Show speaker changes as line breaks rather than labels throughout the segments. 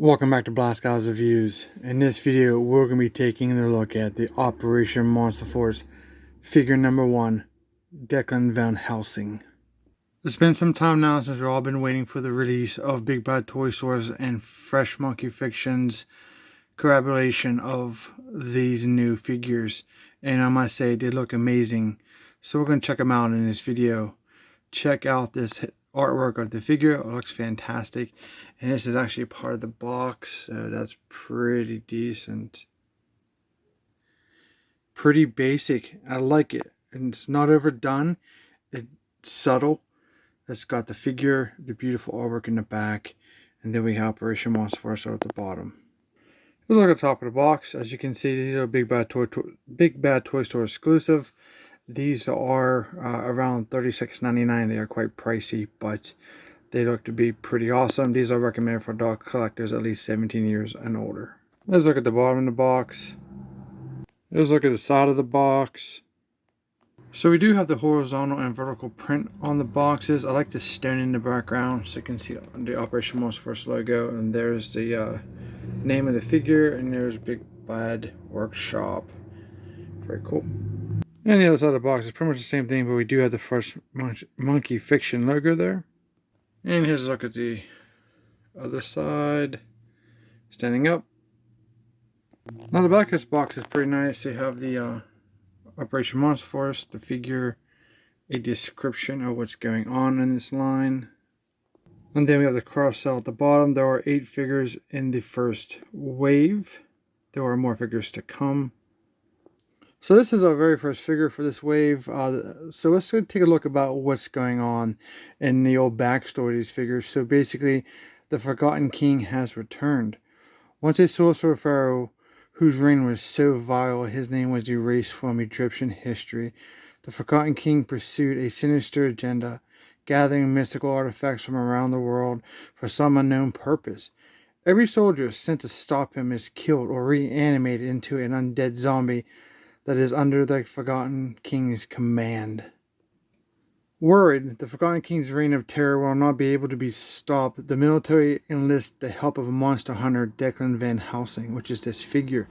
Welcome back to Blast Guys Reviews. In this video, we're going to be taking a look at the Operation Monster Force figure number 1, Declan Van Helsing. It's been some time now since we've all been waiting for the release of Big Bad Toy Stores and Fresh Monkey Fiction's collaboration of these new figures. And I must say, they look amazing. So we're going to check them out in this video. Check out this artwork of the figure. It looks fantastic, and this is actually part of the box, so that's pretty decent, pretty basic. I like it, and it's not overdone. It's subtle. It's got the figure, the beautiful artwork in the back, and then we have Operation Monster Force at the bottom. Let's look at the top of the box. As you can see, these are Big Bad Toy Store exclusive. These are around $36.99. They are quite pricey, but they look to be pretty awesome. These are recommended for dog collectors at least 17 years and older. Let's look at the bottom of the box. Let's look at the side of the box. So we do have the horizontal and vertical print on the boxes. I like the stone in the background so you can see the Operation Monster Force logo. And there's the name of the figure, and there's Big Bad Workshop. Very cool. And the other side of the box is pretty much the same thing, but we do have the Fresh Monkey Fiction logo there. And here's a look at the other side, standing up. Now the back of this box is pretty nice. You have the Operation Monster Force, the figure, a description of what's going on in this line. And then we have the cross cell at the bottom. There are 8 figures in the first wave. There are more figures to come. So this is our very first figure for this wave. So let's take a look about what's going on in the old backstory of these figures. So basically, the Forgotten King has returned. Once a sorcerer pharaoh whose reign was so vile his name was erased from Egyptian history, the Forgotten King pursued a sinister agenda, gathering mystical artifacts from around the world for some unknown purpose. Every soldier sent to stop him is killed or reanimated into an undead zombie that is under the Forgotten King's command. Worried the Forgotten King's reign of terror will not be able to be stopped, the military enlists the help of a monster hunter, Declan Van Helsing, which is this figure.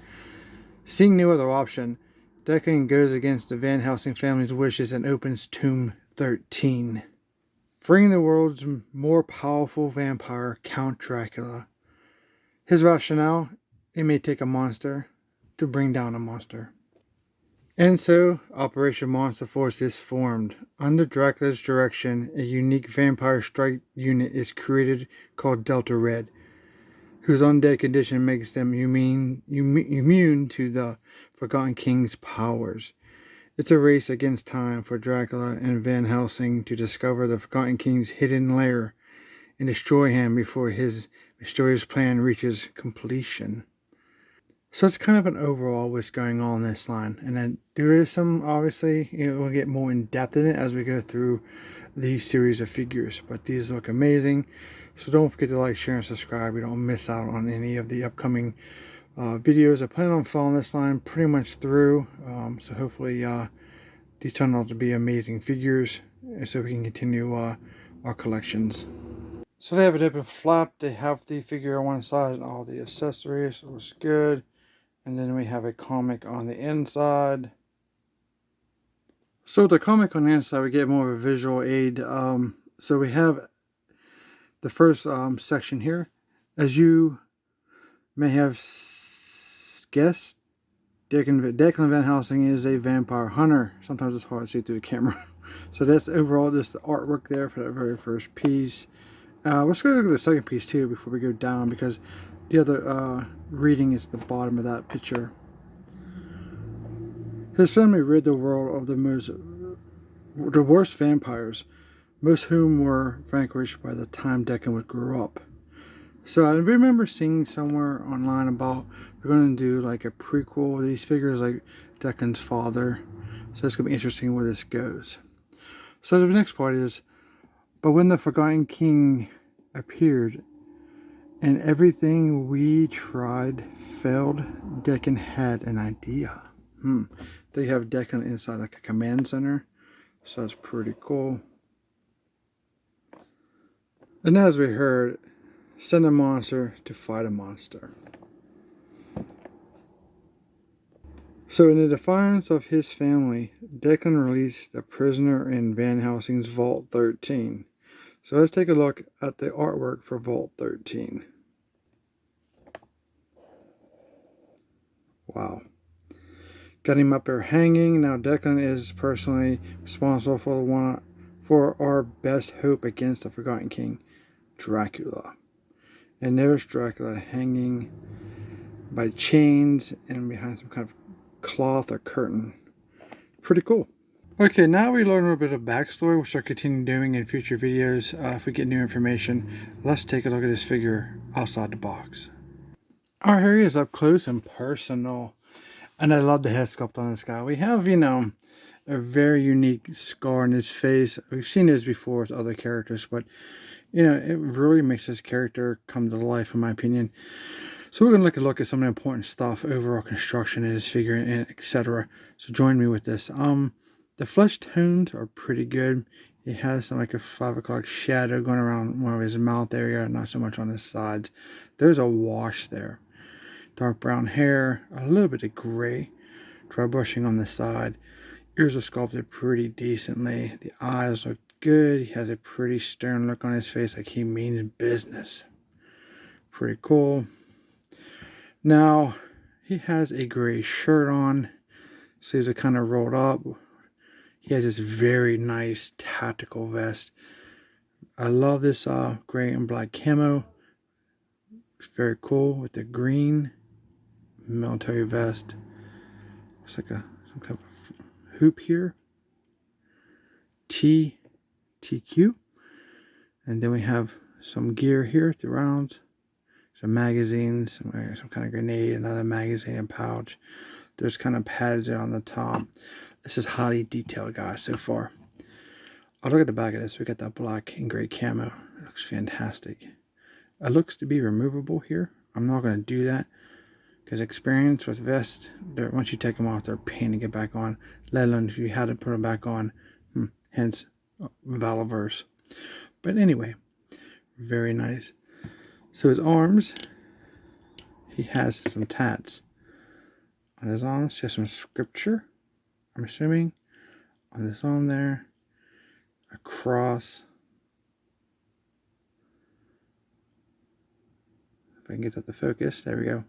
Seeing no other option, Declan goes against the Van Helsing family's wishes and opens Tomb 13, freeing the world's more powerful vampire, Count Dracula. His rationale: it may take a monster to bring down a monster. And so, Operation Monster Force is formed. Under Dracula's direction, a unique vampire strike unit is created called Delta Red, whose undead condition makes them immune to the Forgotten King's powers. It's a race against time for Dracula and Van Helsing to discover the Forgotten King's hidden lair and destroy him before his mysterious plan reaches completion. So it's kind of an overall what's going on in this line. And then there is some, obviously, we'll get more in depth in it as we go through these series of figures. But these look amazing. So don't forget to like, share, and subscribe. You don't miss out on any of the upcoming videos. I plan on following this line pretty much through. So hopefully these turn out to be amazing figures, so we can continue our collections. So they have an open flap. They have the figure on one side and all the accessories. So it's good. And then we have a comic on the inside. So with the comic on the inside, we get more of a visual aid. So we have the first section here. As you may have guessed, Declan Van Helsing is a vampire hunter. Sometimes it's hard to see through the camera. So that's overall just the artwork there for that very first piece. Let's go look at the second piece too before we go down, because the other reading is the bottom of that picture. His family rid the world of the worst vampires, most of whom were vanquished by the time Declan would grow up. So I remember seeing somewhere online about they're going to do like a prequel of these figures, like Declan's father. So it's going to be interesting where this goes. So the next part is, but when the Forgotten King appeared and everything we tried failed, Declan had an idea. They have Declan inside like a command center, so that's pretty cool. And as we heard, Send a monster to fight a monster. So in the defiance of his family, Declan released the prisoner in Van Helsing's Vault 13. So let's take a look at the artwork for Vault 13. Wow. Got him up there hanging. Now Declan is personally responsible for our best hope against the Forgotten King, Dracula. And there's Dracula hanging by chains and behind some kind of cloth or curtain. Pretty cool. Okay, now we learn a little bit of backstory, which I'll continue doing in future videos if we get new information. Let's take a look at this figure outside the box. Alright, here he is up close and personal. And I love the head sculpt on this guy. We have, a very unique scar on his face. We've seen this before with other characters, but, it really makes this character come to life, in my opinion. So we're going to look at some of the important stuff, overall construction of his figure, and etc. So join me with this. The flesh tones are pretty good. He has some like a 5 o'clock shadow going around one of his mouth area, not so much on his sides. There's a wash there. Dark brown hair, a little bit of gray, dry brushing on the side. Ears are sculpted pretty decently. The eyes look good. He has a pretty stern look on his face, like he means business. Pretty cool. Now, he has a gray shirt on. Sleeves are kind of rolled up. He has this very nice tactical vest. I love this gray and black camo. It's very cool with the green military vest. It's like some kind of hoop here. TQ. And then we have some gear here throughout. Some magazines, some kind of grenade, another magazine and pouch. There's kind of pads there on the top. This is highly detailed, guys, so far. I'll look at the back of this. We got that black and gray camo. It looks fantastic. It looks to be removable here. I'm not going to do that because experience with vests, once you take them off, they're a pain to get back on. Let alone if you had to put them back on. Hence, Valaverse. But anyway, very nice. So his arms, he has some tats on his arms. He has some scripture, I'm assuming, on his arm there. A cross. If I can get that to focus, there we go.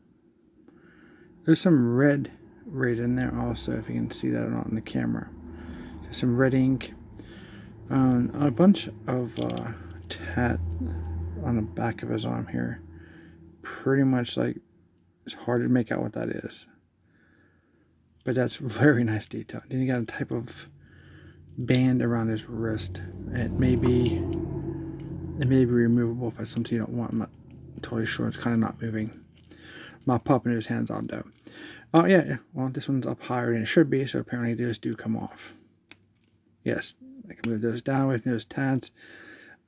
There's some red right in there also, if you can see that or not in the camera. There's some red ink. A bunch of tat on the back of his arm here. Pretty much like, it's hard to make out what that is. But that's very nice detail. Then you got a type of band around his wrist. It may be removable if it's something you don't want. I'm not totally sure. It's kind of not moving. My popping his hands on though. Oh yeah, well this one's up higher than it should be, so apparently those do come off. Yes, I can move those down with those tats.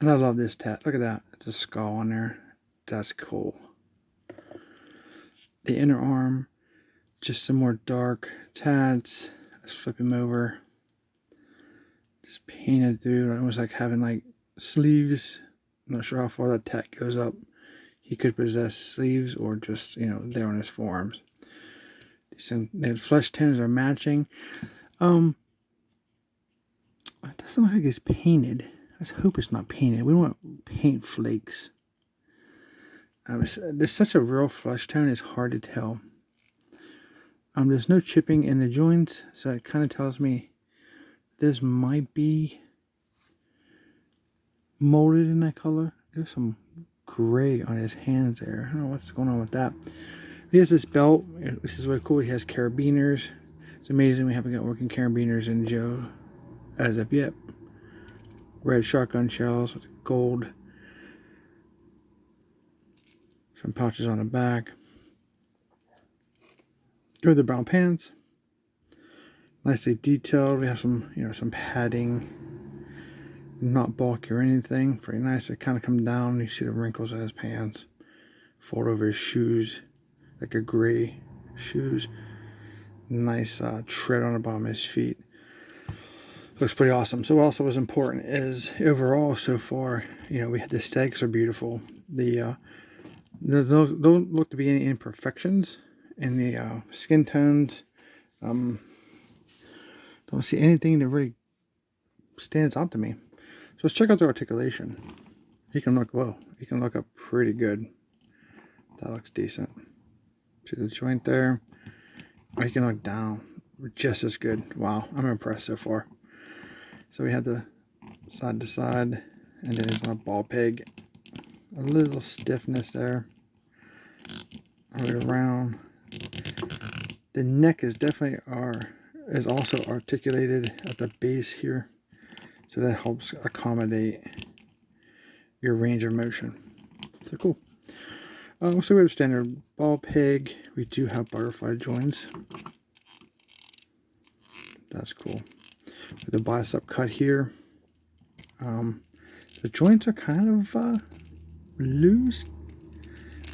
And I love this tat. Look at that. It's a skull on there. That's cool. The inner arm, just some more dark tats. Let's flip him over. Just painted through, almost like having like sleeves. I'm not sure how far that tat goes up. He could possess sleeves or just, there on his forearms. The flesh tones are matching. It doesn't look like it's painted. Let's hope it's not painted. We don't want paint flakes. There's such a real flesh tone, it's hard to tell. There's no chipping in the joints, so it kind of tells me this might be molded in that color. There's some gray on his hands there. I don't know what's going on with that. He has this belt. This is really cool. He has carabiners. It's amazing we haven't got working carabiners in Joe as of yet. Red shotgun shells with gold. Some pouches on the back. Go to the brown pants. Nicely detailed. We have some, some padding. Not bulky or anything. Very nice. They kind of come down. You see the wrinkles on his pants. Fold over his shoes. Like a gray shoes. Nice tread on the bottom of his feet. Looks pretty awesome. So what also was important is overall so far, we had the aesthetics are beautiful. The there don't look to be any imperfections in the skin tones. Don't see anything that really stands out to me. So let's check out the articulation. He can look up pretty good. That looks decent. See the joint there? Or he can look down just as good. Wow, I'm impressed so far. So we have the side to side, and then he's my ball peg. A little stiffness there. Right around. The neck is definitely is also articulated at the base here, so that helps accommodate your range of motion. So cool. So we have standard ball peg. We do have butterfly joints. That's cool. With the bicep cut here. The joints are kind of loose.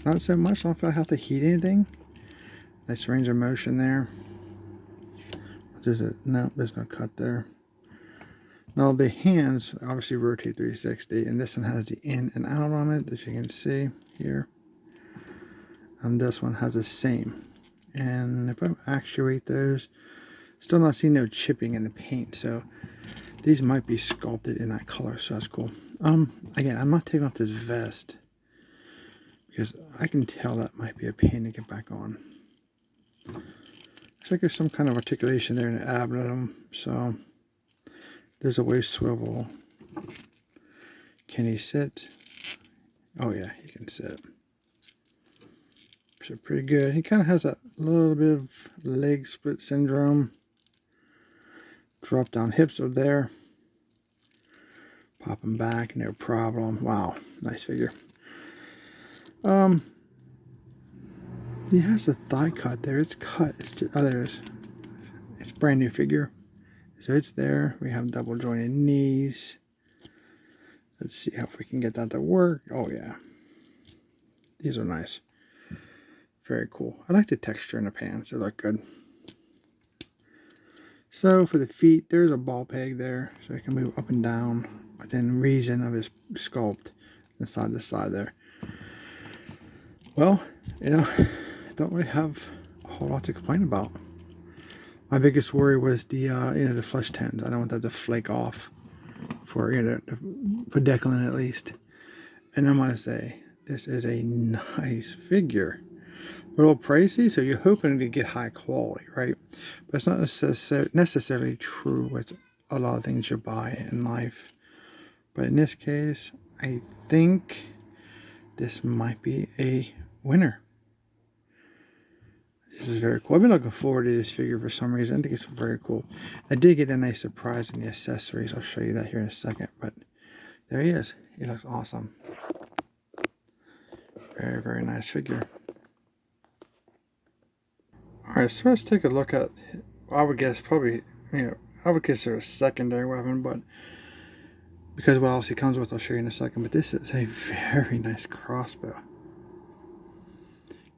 Not so much. I don't feel like I have to heat anything. Nice range of motion there. There's no cut there. Now the hands obviously rotate 360, and this one has the in and out on it, as you can see here. And this one has the same. And if I actuate those, still not seeing no chipping in the paint, so these might be sculpted in that color, so that's cool. Again, I'm not taking off this vest because I can tell that might be a pain to get back on. Looks like there's some kind of articulation there in the abdomen, so there's a waist swivel. Can he sit? Oh yeah, he can sit. So pretty good. He kind of has a little bit of leg split syndrome. Drop down hips are there. Pop them back, no problem. Wow, nice figure. He has a thigh cut there. It's cut. It's just, oh, there it is. It's a brand new figure. So it's there. We have double jointed knees. Let's see how we can get that to work. Oh yeah. These are nice. Very cool. I like the texture in the pants. They look good. So for the feet, there's a ball peg there. So I can move up and down within reason of his sculpt. And side to side there. Well, you know, I don't really have a whole lot to complain about. My biggest worry was the the flesh tones. I don't want that to flake off for for Declan at least. And I'm gonna say this is a nice figure. A little pricey, so you're hoping to get high quality, right? But it's not necessarily true with a lot of things you buy in life. But in this case, I think this might be a winner. This is very cool. I've been looking forward to this figure for some reason. I think it's very cool. I did get a nice surprise in the accessories. I'll show you that here in a second. But there he is. He looks awesome. Very, very nice figure. Alright, so let's take a look at, I would guess probably, I would consider a secondary weapon, but because what else he comes with, I'll show you in a second. But this is a very nice crossbow.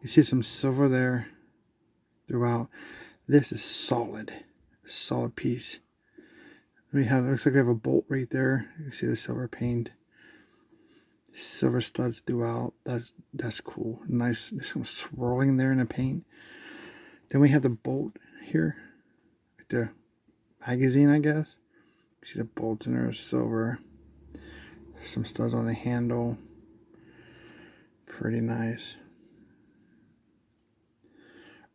You see some silver there throughout. This is solid piece. We have, it looks like we have a bolt right there. You see the silver paint, silver studs throughout. That's cool. Nice. There's some swirling there in the paint. Then we have the bolt here, the magazine, I guess. You see the bolts in there, silver. Some studs on the handle. Pretty nice.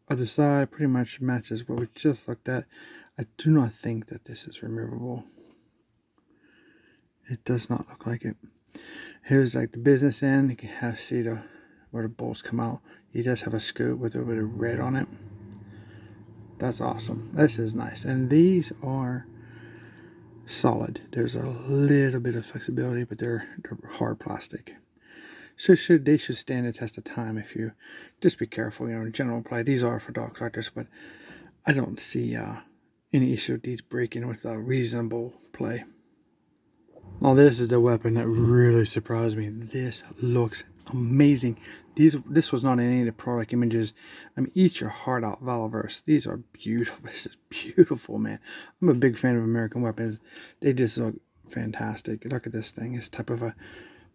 Other side pretty much matches what we just looked at. I do not think that this is removable. It does not look like it. Here's like the business end. You can see where the bolts come out. He does have a scoop with a bit of red on it. That's awesome. This is nice. And these are solid. There's a little bit of flexibility, but they're hard plastic. So they should stand the test of time if you just be careful. General play. These are for dog collectors, but I don't see any issue with these breaking with a reasonable play. Now this is the weapon that really surprised me. This looks amazing. This was not in any of the product images. I mean, eat your heart out, Valverse. These are beautiful. This is beautiful, man. I'm a big fan of American weapons. They just look fantastic. Look at this thing. It's type of a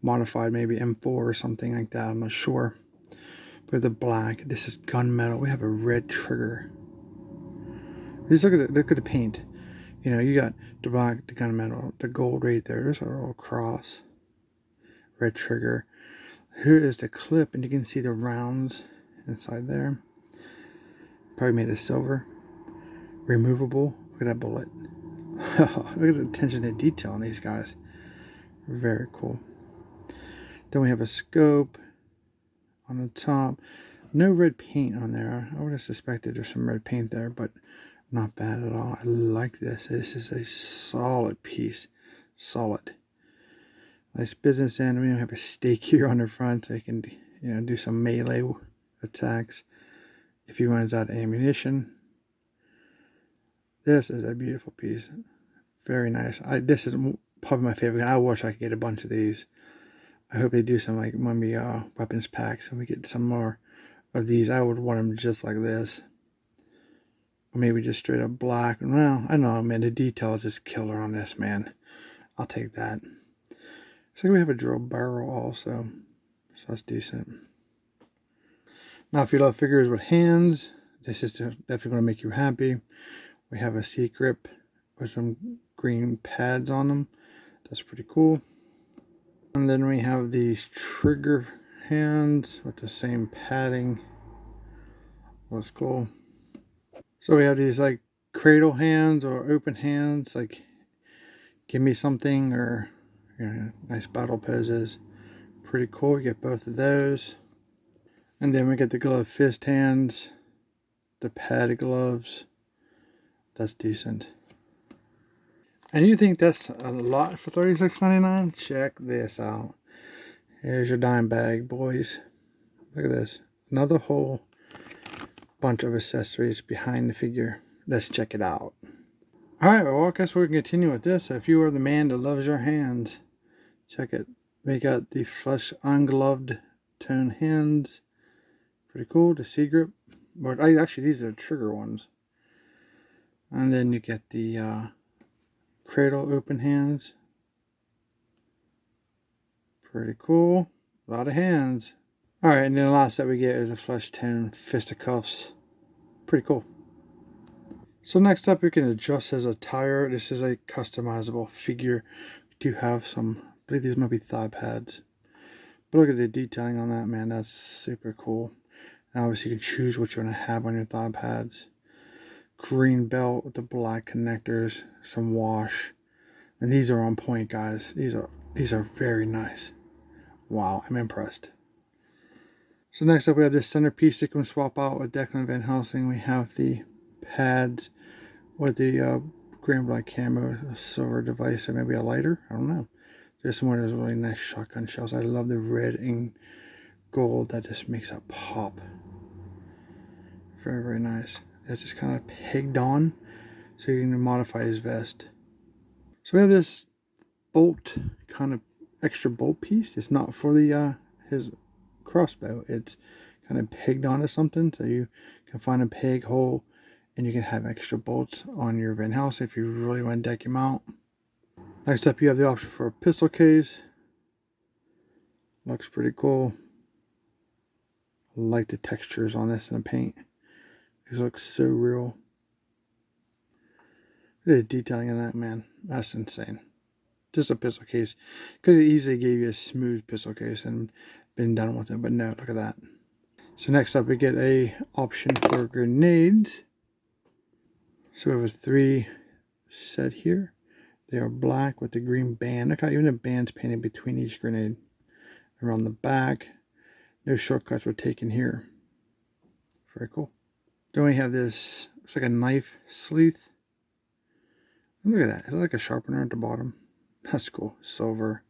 modified, maybe M4 or something like that. I'm not sure. But the black, this is gunmetal. We have a red trigger. Just look at the paint. You know, you got the black, the gunmetal, the gold right there. Those are all cross. Red trigger. Here is the clip, and you can see the rounds inside there. Probably made of silver. Removable. Look at that bullet. Look at the attention to detail on these guys. Very cool. Then we have a scope on the top. No red paint on there. I would have suspected there's some red paint there, but not bad at all. I like this. This is a solid piece. Solid. Nice business end. We don't have a stake here on the front, so you can, you know, do some melee attacks if he runs out of ammunition. This is a beautiful piece. Very nice. This is probably my favorite. I wish I could get a bunch of these. I hope they do some like maybe weapons packs and we get some more of these. I would want them just like this. Or maybe just straight up black. Well, I don't know, man. The detail is just killer on this, man. I'll take that. So we have a drill barrel also. So that's decent. Now, if you love figures with hands, this is definitely going to make you happy. We have a seat grip with some green pads on them. That's pretty cool. And then we have these trigger hands with the same padding. That's cool. So we have these like cradle hands or open hands, like give me something, or you know, nice battle poses. Pretty cool. You get both of those. And then we get the glove fist hands, the padded gloves. That's decent. And you think that's a lot for $36.99? Check this out. Here's your dime bag, boys. Look at this. Another whole bunch of accessories behind the figure. Let's check it out. Alright, well, I guess we can continue with this. If you are the man that loves your hands, check it. We got the flush ungloved tone hands. Pretty cool. The C grip. But actually, these are the trigger ones. And then you get the cradle open hands. Pretty cool. A lot of hands. Alright, and then the last that we get is a flush tone fisticuffs. Pretty cool. So next up, we can adjust his attire. This is a customizable figure. We do have some, I believe these might be thigh pads. But look at the detailing on that, man. That's super cool. And obviously, you can choose what you want to have on your thigh pads. Green belt with the black connectors, some wash. And these are on point, guys. These are very nice. Wow, I'm impressed. So next up, we have this centerpiece that can swap out with Declan Van Helsing. We have the pads with the green black camo, a silver device, or maybe a lighter. I don't know. There's one of those really nice shotgun shells. I love the red and gold. That just makes a pop. Very, very nice. It's just kind of pegged on, so you can modify his vest. So we have this bolt, kind of extra bolt piece. It's not for the his crossbow. It's kind of pegged onto something, so you can find a peg hole, and you can have extra bolts on your Van Helsing if you really want to deck him out. Next up, you have the option for a pistol case. Looks pretty cool. I like the textures on this and the paint. It looks so real. Look at the detailing on that, man. That's insane. Just a pistol case. Could have easily gave you a smooth pistol case and been done with it, but no, look at that. So next up, we get a option for grenades. So we have a 3 set here. They are black with the green band. Look how even the band's painted between each grenade. Around the back. No shortcuts were taken here. Very cool. Then we have this, looks like a knife sleeve. Look at that. It's like a sharpener at the bottom. That's cool. Silver.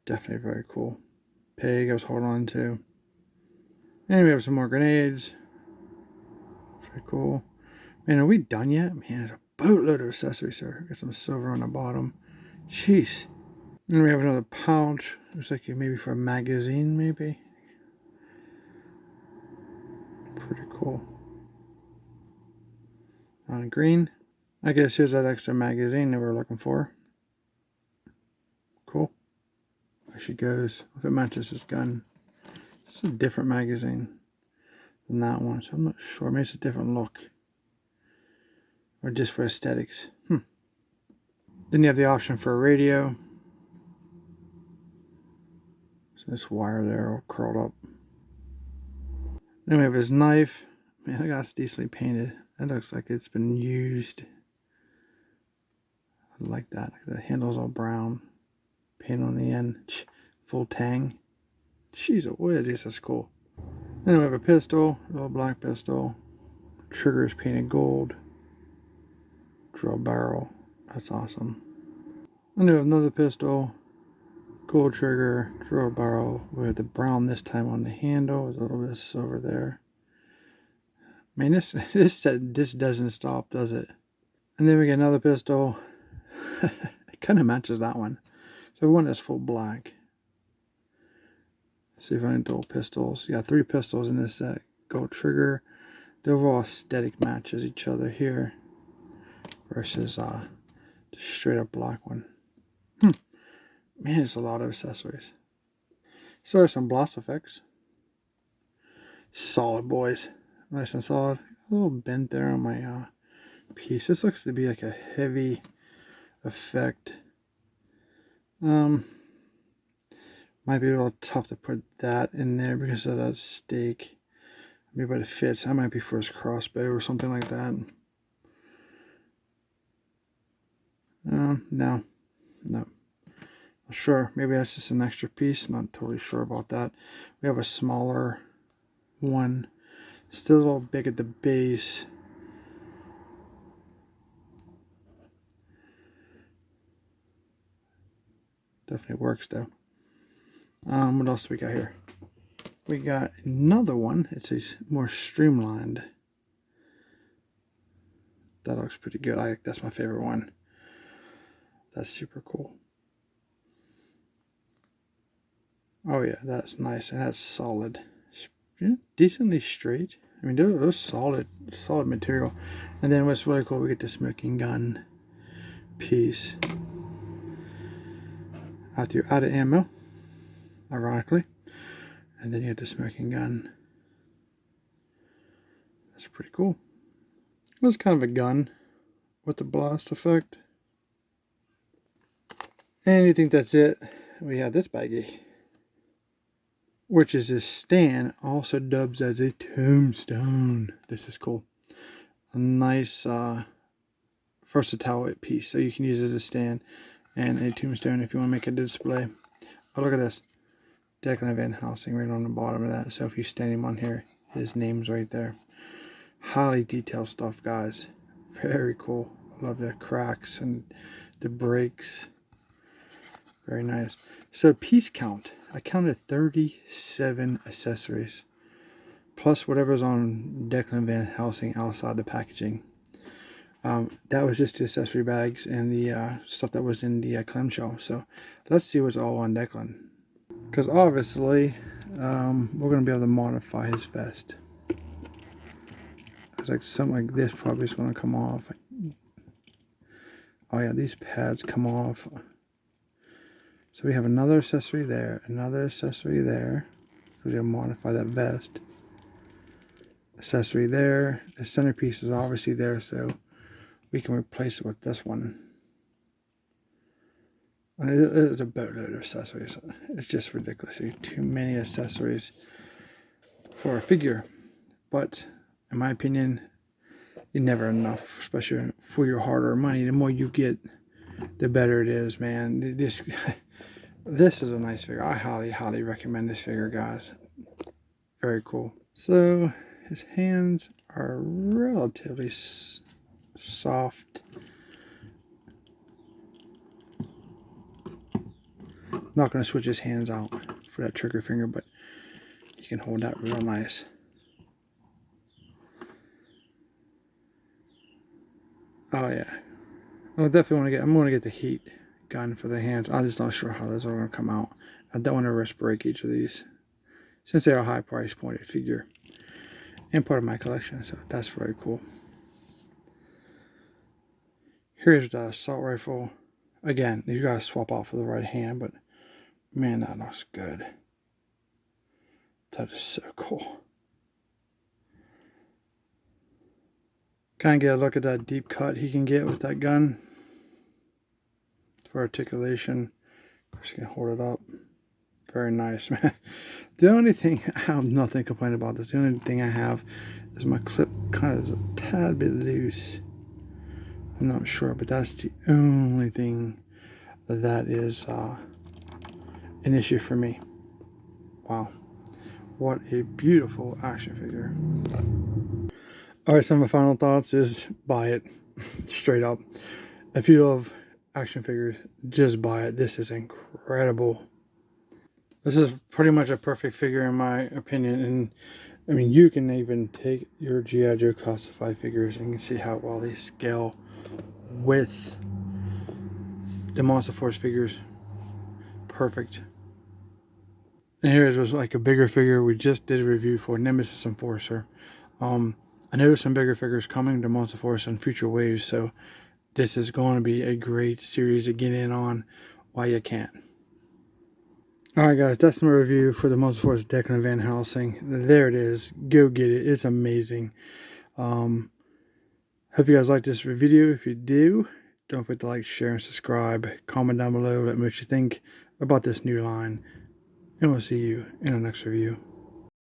Definitely very cool. Peg I was holding on to. And we have some more grenades. Very cool. Man, are we done yet? Man, there's a boatload of accessories here. Got some silver on the bottom. Jeez. And we have another pouch. Looks like maybe for a magazine, maybe. Pretty cool. On green. I guess here's that extra magazine that we're looking for. Cool. actually goes, if it matches his gun. It's a different magazine than that one, so I'm not sure. Maybe it's a different look. Or just for aesthetics. Then you have the option for a radio. So this wire there all curled up. Then we have his knife. Man, I got it's decently painted. That looks like it's been used. I like that. The handle's all brown. Paint on the end. Full tang. Jeez, what is this? That's cool. Then we have a pistol. A little black pistol. Trigger is painted gold. Drill barrel. That's awesome. And we have another pistol. Gold trigger. Drill barrel. We have the brown this time on the handle. There's a little bit of silver there. Man, this doesn't stop, does it? And then we get another pistol. It kind of matches that one. So one that's full black. See if I can dual pistols. You got 3 pistols in this set. Gold trigger. The overall aesthetic matches each other here. Versus the straight up black one. Man, it's a lot of accessories. So there's some blast effects. Solid, boys. Nice and solid. A little bent there on my piece. This looks to be like a heavy effect. Might be a little tough to put that in there because of that stake. Maybe but it fits. That might be for his crossbow or something like that. No. Sure, maybe that's just an extra piece. Not totally sure about that. We have a smaller one. Still a little big at the base. Definitely works though. What else do we got here? We got another one. It's a more streamlined. That looks pretty good. That's my favorite one. That's super cool. Oh yeah, that's nice and that's solid. Decently straight. I mean, they're solid material. And then what's really cool, we get the smoking gun piece. After you're out of ammo, ironically, and then you get the smoking gun. That's pretty cool. It's kind of a gun with the blast effect. And you think that's it? We have this baggie, which is a stand, also dubbed as a tombstone. This is cool. A nice versatile piece, so you can use it as a stand and a tombstone if you want to make a display. Oh, look at this. Declan Van Helsing right on the bottom of that. So if you stand him on here, his name's right there. Highly detailed stuff, guys. Very cool. Love the cracks and the breaks. Very nice. So piece count. I counted 37 accessories. Plus whatever's on Declan Van Helsing outside the packaging. That was just the accessory bags and the stuff that was in the clamshell. So let's see what's all on Declan. Because obviously, we're going to be able to modify his vest. It's like something like this probably is going to come off. Oh yeah, these pads come off. So we have another accessory there, another accessory there. We're going to modify that vest. Accessory there. The centerpiece is obviously there, so we can replace it with this one. And it is a boatload of accessories. It's just ridiculously too many accessories for a figure. But in my opinion, you're never enough, especially for your hard-earned money. The more you get, the better it is, man. This is a nice figure. I highly recommend this figure, guys. Very cool. So his hands are relatively soft. I'm not going to switch his hands out for that trigger finger, but you can hold that real nice. Oh yeah. I definitely want to get. I'm going to get the heat gun for the hands. I'm just not sure how this is going to come out. I don't want to risk break each of these, since they are a high price pointed figure and part of my collection. So that's very cool. Here's the assault rifle. Again, you gotta swap out for the right hand, but Man, that looks good. That is so cool. Kind of get a look at that deep cut he can get with that gun for articulation. Of course, you can hold it up. Very nice, man. The only thing, I have nothing to complain about this. The only thing I have is my clip kind of is a tad bit loose. I'm not sure, but that's the only thing that is an issue for me. Wow. What a beautiful action figure. Alright, some of my final thoughts is buy it. Straight up. If you love action figures, just buy it. This is incredible. This is pretty much a perfect figure in my opinion. And I mean, you can even take your G.I. Joe classified figures and you can see how well they scale with the Monster Force figures. Perfect. And here was like a bigger figure we just did a review for, Nemesis Enforcer. I know there's some bigger figures coming to Monster Force in future waves, so this is going to be a great series to get in on while you can. Alright guys, that's my review for the Monster Force Declan Van Helsing. There it is. Go get it. It's amazing. Hope you guys like this video. If you do, don't forget to like, share, and subscribe. Comment down below. Let me know what you think about this new line. And we'll see you in our next review.